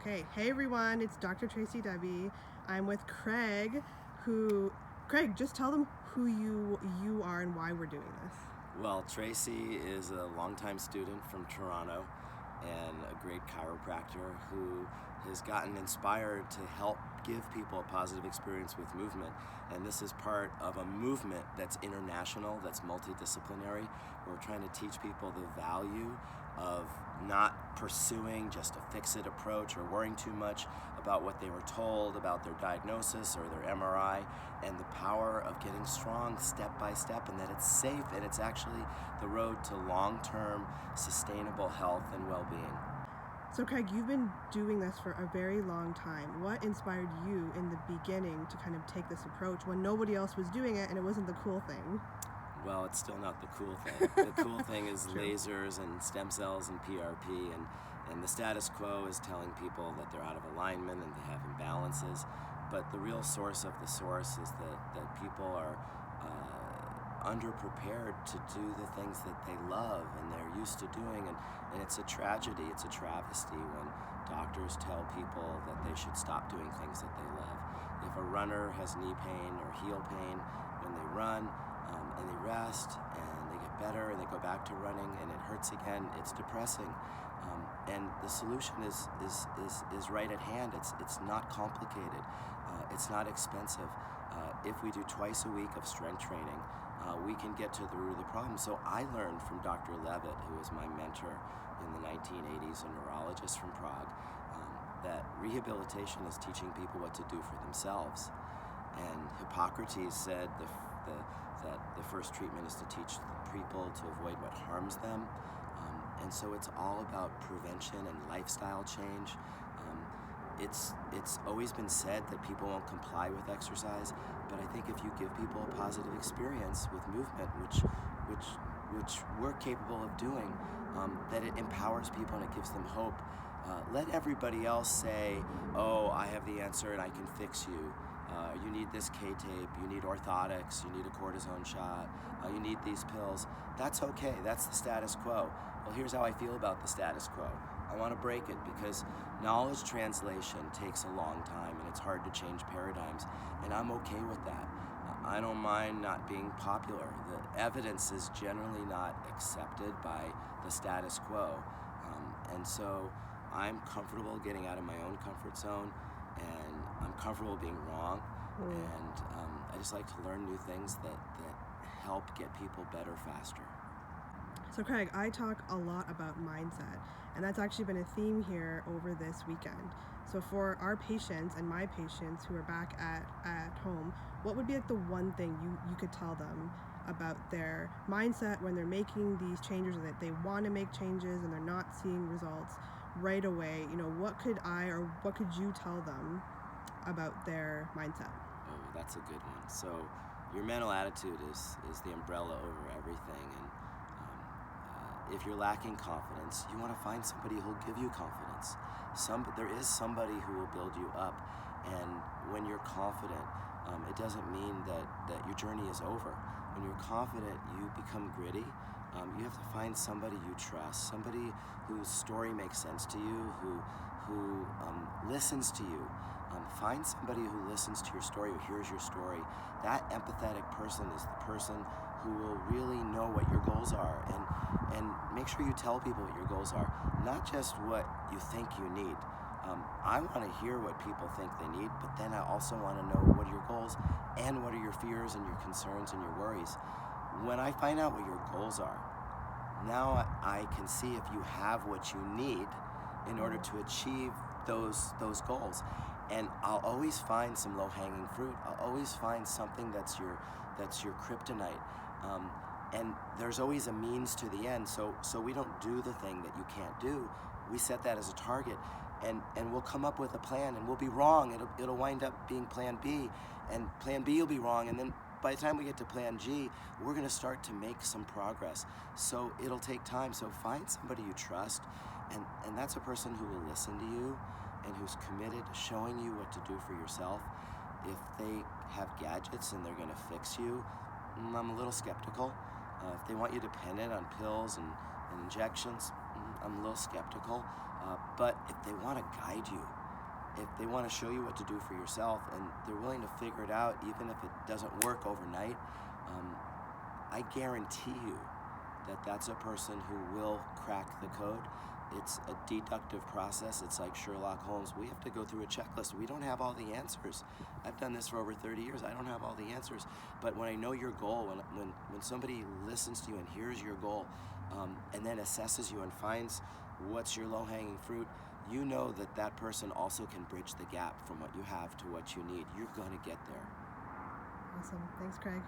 Okay, hey everyone, it's Dr. Tracy Debbie. I'm with Craig, Craig, just tell them who you are and why we're doing this. Well, Tracy is a longtime student from Toronto and a great chiropractor who has gotten inspired to help give people a positive experience with movement. And this is part of a movement that's international, that's multidisciplinary. We're trying to teach people the value of not pursuing just a fix-it approach or worrying too much about what they were told about their diagnosis or their MRI, and the power of getting strong step by step, and that it's safe and it's actually the road to long-term sustainable health and well-being. So Craig, you've been doing this for a very long time. What inspired you in the beginning to kind of take this approach when nobody else was doing it and it wasn't the cool thing? Well, it's still not the cool thing. The cool thing is True. lasers and stem cells and PRP, and the status quo is telling people that they're out of alignment and they have imbalances. But the real source of the source is that people are underprepared to do the things that they love and they're used to doing, and it's a tragedy, it's a travesty when doctors tell people that they should stop doing things that they love. If a runner has knee pain or heel pain when they run, and they rest and they get better and they go back to running and it hurts again, it's depressing. And the solution is right at hand. It's not complicated. It's not expensive. If we do twice a week of strength training, we can get to the root of the problem. So I learned from Dr. Levitt, who was my mentor in the 1980s, a neurologist from Prague, that rehabilitation is teaching people what to do for themselves. And Hippocrates said that the first treatment is to teach people to avoid what harms them. And so it's all about prevention and lifestyle change. It's always been said that people won't comply with exercise, but I think if you give people a positive experience with movement, which we're capable of doing, that it empowers people and it gives them hope. Let everybody else say, oh, I have the answer and I can fix you. You need this K-tape, you need orthotics, you need a cortisone shot, you need these pills. That's okay, that's the status quo. Well, here's how I feel about the status quo. I want to break it because knowledge translation takes a long time and it's hard to change paradigms, and I'm okay with that. I don't mind not being popular. The evidence is generally not accepted by the status quo. And so I'm comfortable getting out of my own comfort zone, and I'm comfortable being wrong, and I just like to learn new things that help get people better faster. So Craig, I talk a lot about mindset, and that's actually been a theme here over this weekend. So for our patients and my patients who are back at home, what would be like the one thing you could tell them about their mindset when they're making these changes, or that they want to make changes and they're not seeing results right away? You know, what could you tell them about their mindset? Oh, that's a good one. So your mental attitude is the umbrella over everything, and if you're lacking confidence, you want to find somebody who'll give you confidence. There is somebody who will build you up, and when you're confident, it doesn't mean that your journey is over. When you're confident, you become gritty. You have to find somebody you trust, somebody whose story makes sense to you, who listens to you. Find somebody who listens to your story, who hears your story. That empathetic person is the person who will really know what your goals are, and make sure you tell people what your goals are, not just what you think you need. I want to hear what people think they need, but then I also want to know what are your goals and what are your fears and your concerns and your worries. When I find out what your goals are, now I can see if you have what you need in order to achieve those goals. And I'll always find some low-hanging fruit. I'll always find something that's your kryptonite. And there's always a means to the end. So we don't do the thing that you can't do. We set that as a target, and we'll come up with a plan, and we'll be wrong. It'll wind up being plan B, and plan B will be wrong, and then by the time we get to plan G, we're going to start to make some progress. So it'll take time. So find somebody you trust, and that's a person who will listen to you and who's committed to showing you what to do for yourself. If they have gadgets and they're going to fix you, I'm a little skeptical. If they want you dependent on pills and injections, I'm a little skeptical. But if they want to guide you, if they want to show you what to do for yourself, and they're willing to figure it out, even if it doesn't work overnight, I guarantee you that that's a person who will crack the code. It's a deductive process. It's like Sherlock Holmes. We have to go through a checklist. We don't have all the answers. I've done this for over 30 years. I don't have all the answers. But when I know your goal, when somebody listens to you and hears your goal, and then assesses you and finds what's your low-hanging fruit, you know that that person also can bridge the gap from what you have to what you need. You're going to get there. Awesome. Thanks, Craig.